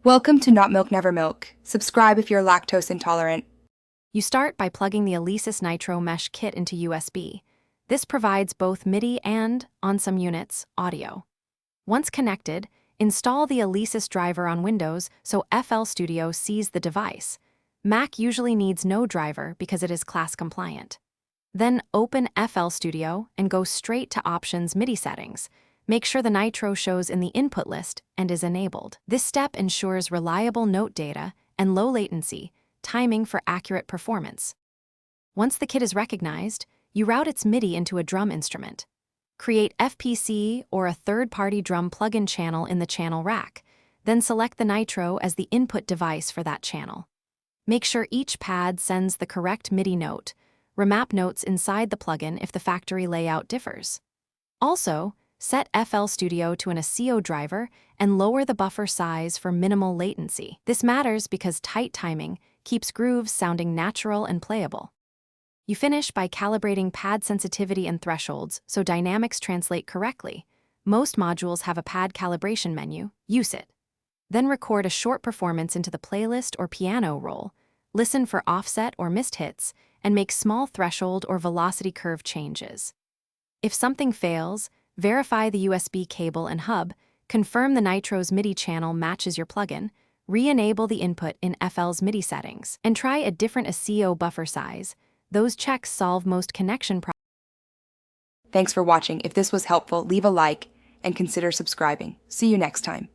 Welcome to Not Milk Never Milk. Subscribe if you're lactose intolerant. You start by plugging the Alesis Nitro Mesh Kit into USB. This provides both MIDI and, on some units, audio. Once connected, install the Alesis driver on Windows so FL Studio sees the device. Mac usually needs no driver because it is class compliant. Then open FL Studio and go straight to Options MIDI settings. Make sure the Nitro shows in the input list and is enabled. This step ensures reliable note data and low latency, timing for accurate performance. Once the kit is recognized, you route its MIDI into a drum instrument. Create FPC or a third-party drum plugin channel in the channel rack, then select the Nitro as the input device for that channel. Make sure each pad sends the correct MIDI note. Remap notes inside the plugin if the factory layout differs. Also, set FL Studio to an ASIO driver and lower the buffer size for minimal latency. This matters because tight timing keeps grooves sounding natural and playable. You finish by calibrating pad sensitivity and thresholds so dynamics translate correctly. Most modules have a pad calibration menu. Use it. Then record a short performance into the playlist or piano roll, listen for offset or missed hits, and make small threshold or velocity curve changes. If something fails, verify the USB cable and hub, confirm the Nitro's MIDI channel matches your plugin, re-enable the input in FL's MIDI settings, and try a different ASIO buffer size. Those checks solve most connection problems. Thanks for watching. If this was helpful, leave a like and consider subscribing. See you next time.